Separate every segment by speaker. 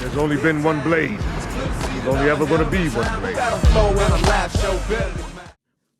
Speaker 1: There's only been one Blade. There's only ever going to be one Blade.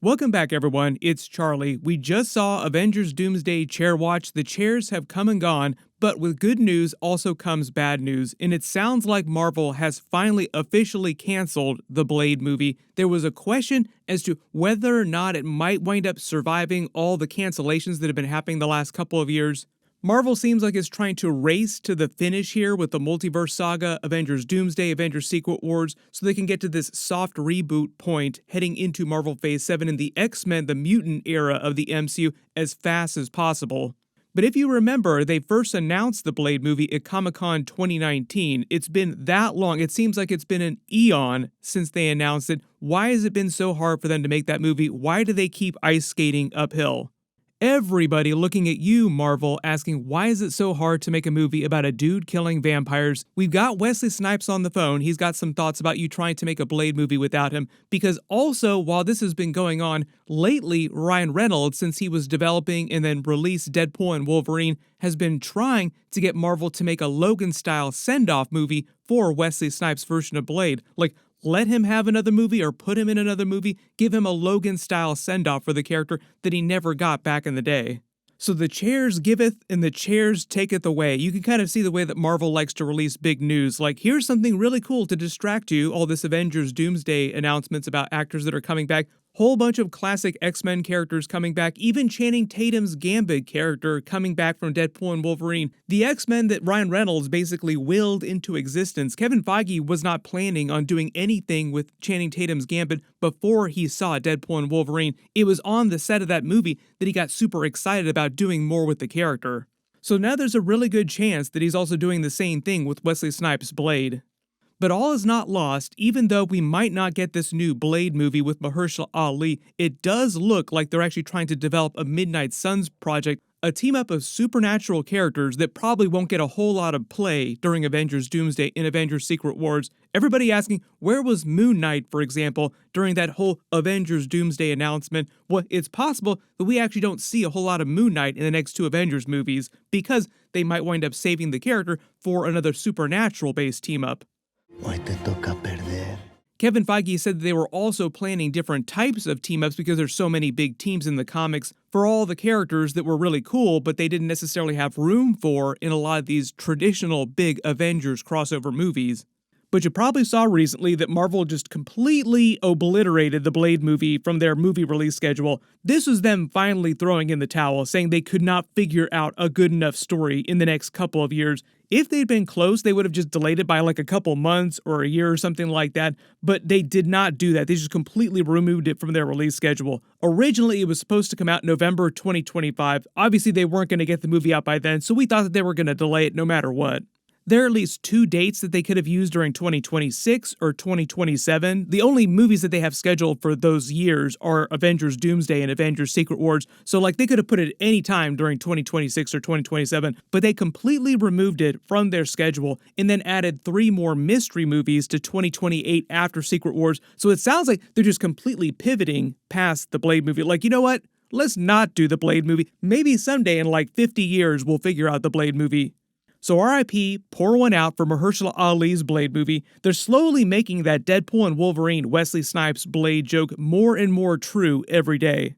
Speaker 2: Welcome back, everyone. It's Charlie. We just saw Avengers Doomsday Chair Watch. The chairs have come and gone, but with good news also comes bad news, and it sounds like Marvel has finally officially canceled the Blade movie. There was a question as to whether or not it might wind up surviving all the cancellations that have been happening the last couple of years. Marvel seems like it's trying to race to the finish here with the multiverse saga, Avengers Doomsday, Avengers Secret Wars, so they can get to this soft reboot point heading into Marvel Phase 7 in the X-Men, the mutant era of the MCU as fast as possible. But if you remember, they first announced the Blade movie at Comic-Con 2019. It's been that long. It seems like it's been an eon since they announced it. Why has it been so hard for them to make that movie? Why do they keep ice skating uphill? Everybody looking at you, Marvel, asking why is it so hard to make a movie about a dude killing vampires? We've got Wesley Snipes on the phone. He's got some thoughts about you trying to make a Blade movie without him. Because also, while this has been going on, lately Ryan Reynolds, since he was developing and then released Deadpool and Wolverine, has been trying to get Marvel to make a Logan-style send-off movie for Wesley Snipes' version of Blade. Like, let him have another movie or put him in another movie, give him a Logan-style send-off for the character that he never got back in the day. So the chairs giveth and the chairs taketh away. You can kind of see the way that Marvel likes to release big news. Like, here's something really cool to distract you, all this Avengers Doomsday announcements about actors that are coming back. Whole bunch of classic X-Men characters coming back, even Channing Tatum's Gambit character coming back from Deadpool and Wolverine. The X-Men that Ryan Reynolds basically willed into existence. Kevin Feige was not planning on doing anything with Channing Tatum's Gambit before he saw Deadpool and Wolverine. It was on the set of that movie that he got super excited about doing more with the character. So now there's a really good chance that he's also doing the same thing with Wesley Snipes' Blade. But all is not lost. Even though we might not get this new Blade movie with Mahershala Ali, it does look like they're actually trying to develop a Midnight Suns project, a team-up of supernatural characters that probably won't get a whole lot of play during Avengers Doomsday and Avengers Secret Wars. Everybody asking, where was Moon Knight, for example, during that whole Avengers Doomsday announcement? Well, it's possible that we actually don't see a whole lot of Moon Knight in the next two Avengers movies, because they might wind up saving the character for another supernatural-based team-up.
Speaker 3: Hoy te toca perder.
Speaker 2: Kevin Feige said that they were also planning different types of team-ups because there's so many big teams in the comics for all the characters that were really cool, but they didn't necessarily have room for in a lot of these traditional big Avengers crossover movies. But you probably saw recently that Marvel just completely obliterated the Blade movie from their movie release schedule. This was them finally throwing in the towel, saying they could not figure out a good enough story in the next couple of years. If they'd been close, they would have just delayed it by like a couple months or a year or something like that, but they did not do that. They just completely removed it from their release schedule. Originally, it was supposed to come out November 2025. Obviously, they weren't going to get the movie out by then, so we thought that they were going to delay it no matter what. There are at least two dates that they could have used during 2026 or 2027. The only movies that they have scheduled for those years are Avengers Doomsday and Avengers Secret Wars, so like they could have put it any time during 2026 or 2027, but they completely removed it from their schedule and then added 3 more mystery movies to 2028 after Secret Wars, so it sounds like they're just completely pivoting past the Blade movie. Like, you know what? Let's not do the Blade movie. Maybe someday in like 50 years we'll figure out the Blade movie. So RIP, pour one out for Mahershala Ali's Blade movie. They're slowly making that Deadpool and Wolverine Wesley Snipes Blade joke more and more true every day.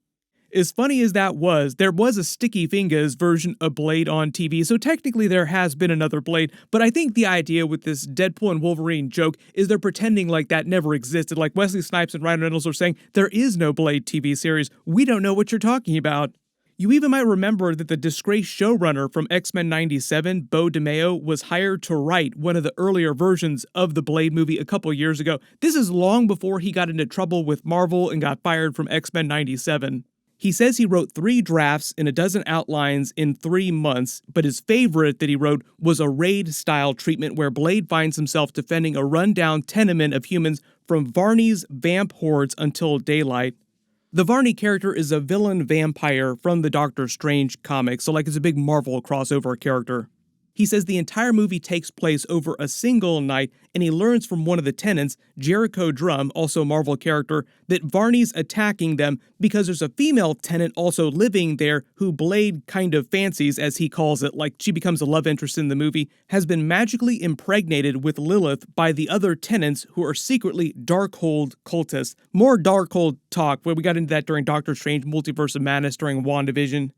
Speaker 2: As funny as that was, there was a Sticky Fingers version of Blade on TV, so technically there has been another Blade, but I think the idea with this Deadpool and Wolverine joke is they're pretending like that never existed, like Wesley Snipes and Ryan Reynolds are saying, there is no Blade TV series, we don't know what you're talking about. You even might remember that the disgraced showrunner from X-Men 97, Beau DeMayo, was hired to write one of the earlier versions of the Blade movie a couple years ago. This is long before he got into trouble with Marvel and got fired from X-Men 97. He says he wrote 3 drafts and a dozen outlines in 3 months, but his favorite that he wrote was a raid-style treatment where Blade finds himself defending a rundown tenement of humans from Varney's vamp hordes until daylight. The Varney character is a villain vampire from the Doctor Strange comics, so like it's a big Marvel crossover character. He says the entire movie takes place over a single night, and he learns from one of the tenants, Jericho Drum, also a Marvel character, that Varney's attacking them because there's a female tenant also living there who Blade kind of fancies, as he calls it, like she becomes a love interest in the movie, has been magically impregnated with Lilith by the other tenants who are secretly Darkhold cultists. More Darkhold talk, where we got into that during Doctor Strange Multiverse of Madness during WandaVision.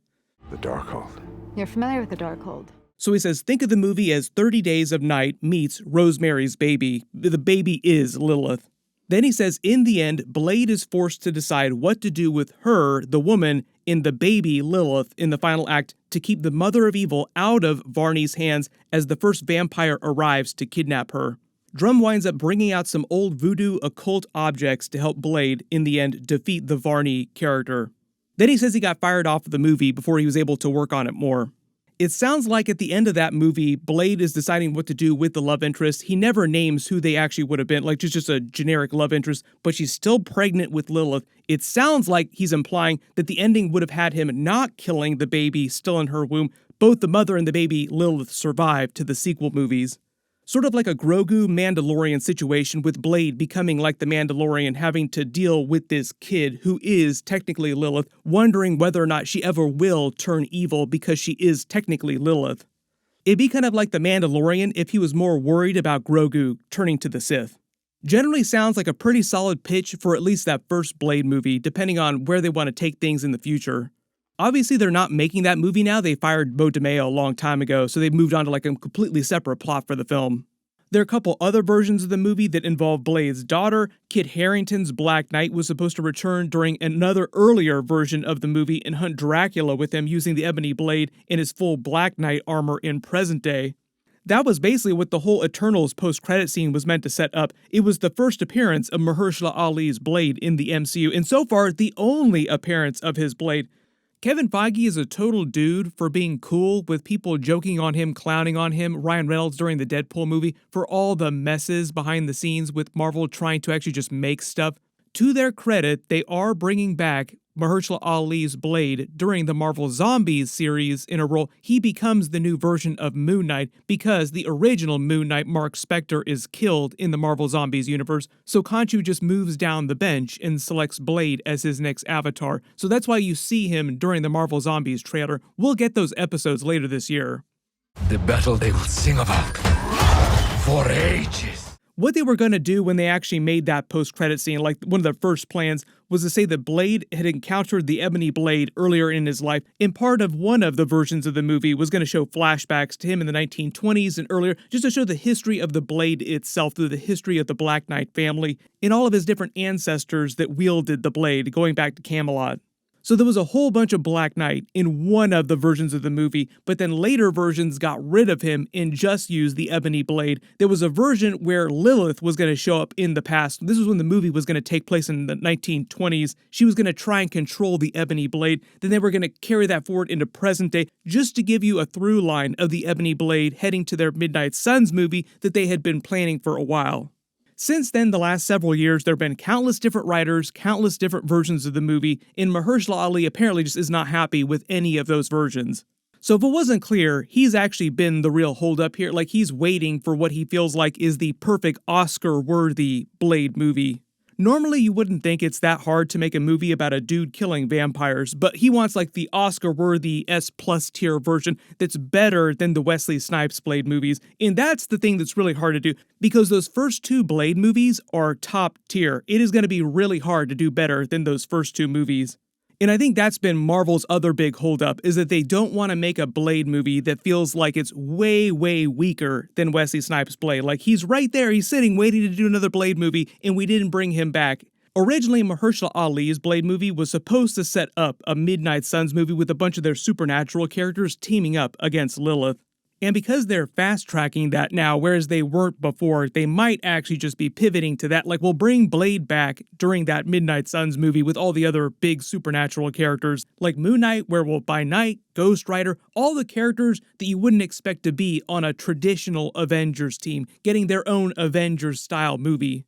Speaker 1: The Darkhold.
Speaker 4: You're familiar with the Darkhold?
Speaker 2: So he says, think of the movie as 30 Days of Night meets Rosemary's Baby. The baby is Lilith. Then he says, in the end, Blade is forced to decide what to do with her, the woman, in the baby Lilith in the final act to keep the mother of evil out of Varney's hands as the first vampire arrives to kidnap her. Drum winds up bringing out some old voodoo occult objects to help Blade, in the end, defeat the Varney character. Then he says he got fired off of the movie before he was able to work on it more. It sounds like at the end of that movie, Blade is deciding what to do with the love interest. He never names who they actually would have been, like just a generic love interest, but she's still pregnant with Lilith. It sounds like he's implying that the ending would have had him not killing the baby still in her womb. Both the mother and the baby Lilith survived to the sequel movies. Sort of like a Grogu Mandalorian situation with Blade becoming like the Mandalorian, having to deal with this kid who is technically Lilith, wondering whether or not she ever will turn evil because she is technically Lilith. It'd be kind of like the Mandalorian if he was more worried about Grogu turning to the Sith. Generally sounds like a pretty solid pitch for at least that first Blade movie, depending on where they want to take things in the future. Obviously, they're not making that movie now. They fired Beau DeMayo a long time ago, so they've moved on to like a completely separate plot for the film. There are a couple other versions of the movie that involve Blade's daughter. Kit Harington's Black Knight was supposed to return during another earlier version of the movie and hunt Dracula with him using the Ebony Blade in his full Black Knight armor in present day. That was basically what the whole Eternals post-credit scene was meant to set up. It was the first appearance of Mahershala Ali's Blade in the MCU, and so far, the only appearance of his Blade. Kevin Feige is a total dude for being cool with people joking on him, clowning on him, Ryan Reynolds during the Deadpool movie, for all the messes behind the scenes with Marvel trying to actually just make stuff. To their credit, they are bringing back Mahershala Ali's Blade during the Marvel Zombies series in a role. He becomes the new version of Moon Knight because the original Moon Knight, Mark Spector, is killed in the Marvel Zombies universe, so Khonshu just moves down the bench and selects Blade as his next avatar. So that's why you see him during the Marvel Zombies trailer. We'll get those episodes later this year.
Speaker 5: The battle they will sing about for ages.
Speaker 2: What they were going to do when they actually made that post-credit scene, like one of their first plans, was to say that Blade had encountered the Ebony Blade earlier in his life, and part of one of the versions of the movie was going to show flashbacks to him in the 1920s and earlier, just to show the history of the Blade itself through the history of the Black Knight family and all of his different ancestors that wielded the Blade, going back to Camelot. So there was a whole bunch of Black Knight in one of the versions of the movie, but then later versions got rid of him and just used the Ebony Blade. There was a version where Lilith was going to show up in the past. This was when the movie was going to take place in the 1920s. She was going to try and control the Ebony Blade. Then they were going to carry that forward into present day just to give you a through line of the Ebony Blade heading to their Midnight Suns movie that they had been planning for a while. Since then, the last several years, there have been countless different writers, countless different versions of the movie, and Mahershala Ali apparently just is not happy with any of those versions. So if it wasn't clear, he's actually been the real holdup here, like he's waiting for what he feels like is the perfect Oscar-worthy Blade movie. Normally, you wouldn't think it's that hard to make a movie about a dude killing vampires, but he wants like the Oscar-worthy S+ tier version that's better than the Wesley Snipes Blade movies, and that's the thing that's really hard to do, because those first two Blade movies are top tier. It is going to be really hard to do better than those first two movies. And I think that's been Marvel's other big holdup, is that they don't want to make a Blade movie that feels like it's way, way weaker than Wesley Snipes' Blade. Like, he's right there, he's sitting waiting to do another Blade movie, and we didn't bring him back. Originally, Mahershala Ali's Blade movie was supposed to set up a Midnight Suns movie with a bunch of their supernatural characters teaming up against Lilith. And because they're fast-tracking that now, whereas they weren't before, they might actually just be pivoting to that. Like, we'll bring Blade back during that Midnight Suns movie with all the other big supernatural characters, like Moon Knight, Werewolf by Night, Ghost Rider, all the characters that you wouldn't expect to be on a traditional Avengers team, getting their own Avengers-style movie.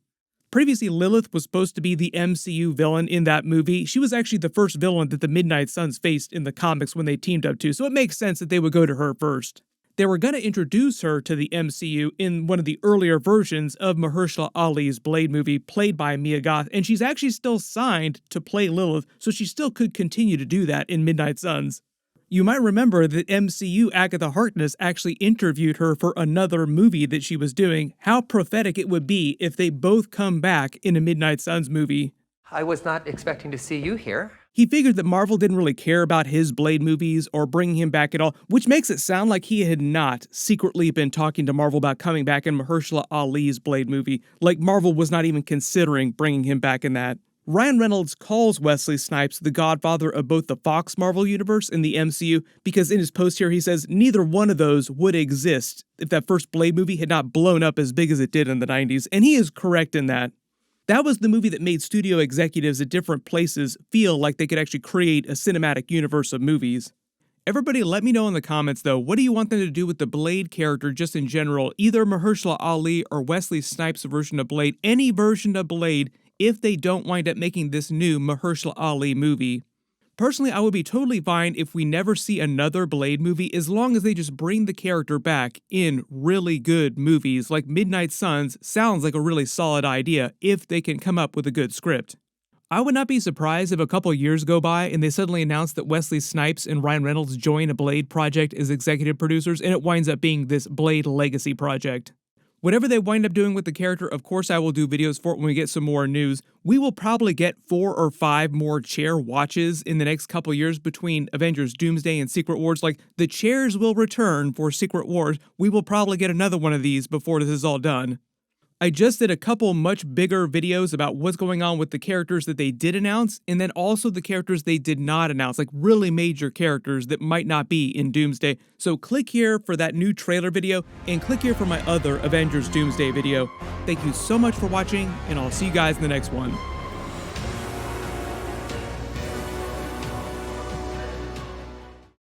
Speaker 2: Previously, Lilith was supposed to be the MCU villain in that movie. She was actually the first villain that the Midnight Suns faced in the comics when they teamed up too, so it makes sense that they would go to her first. They were going to introduce her to the MCU in one of the earlier versions of Mahershala Ali's Blade movie, played by Mia Goth, and she's actually still signed to play Lilith, so she still could continue to do that in Midnight Suns. You might remember that MCU Agatha Harkness actually interviewed her for another movie that she was doing. How prophetic it would be if they both come back in a Midnight Suns movie.
Speaker 6: I was not expecting to see you here.
Speaker 2: He figured that Marvel didn't really care about his Blade movies or bringing him back at all, which makes it sound like he had not secretly been talking to Marvel about coming back in Mahershala Ali's Blade movie, like Marvel was not even considering bringing him back in that. Ryan Reynolds calls Wesley Snipes the godfather of both the Fox Marvel universe and the MCU because in his post here he says neither one of those would exist if that first Blade movie had not blown up as big as it did in the 90s, and he is correct in that. That was the movie that made studio executives at different places feel like they could actually create a cinematic universe of movies. Everybody let me know in the comments though, what do you want them to do with the Blade character just in general, either Mahershala Ali or Wesley Snipes' version of Blade, any version of Blade, if they don't wind up making this new Mahershala Ali movie. Personally, I would be totally fine if we never see another Blade movie as long as they just bring the character back in really good movies, like Midnight Suns sounds like a really solid idea if they can come up with a good script. I would not be surprised if a couple years go by and they suddenly announce that Wesley Snipes and Ryan Reynolds join a Blade project as executive producers and it winds up being this Blade Legacy project. Whatever they wind up doing with the character, of course I will do videos for it when we get some more news. We will probably get 4 or 5 more chair watches in the next couple years between Avengers Doomsday and Secret Wars. Like, the chairs will return for Secret Wars. We will probably get another one of these before this is all done. I just did a couple much bigger videos about what's going on with the characters that they did announce, and then also the characters they did not announce, like really major characters that might not be in Doomsday. So click here for that new trailer video, and click here for my other Avengers Doomsday video. Thank you so much for watching, and I'll see you guys in the next one.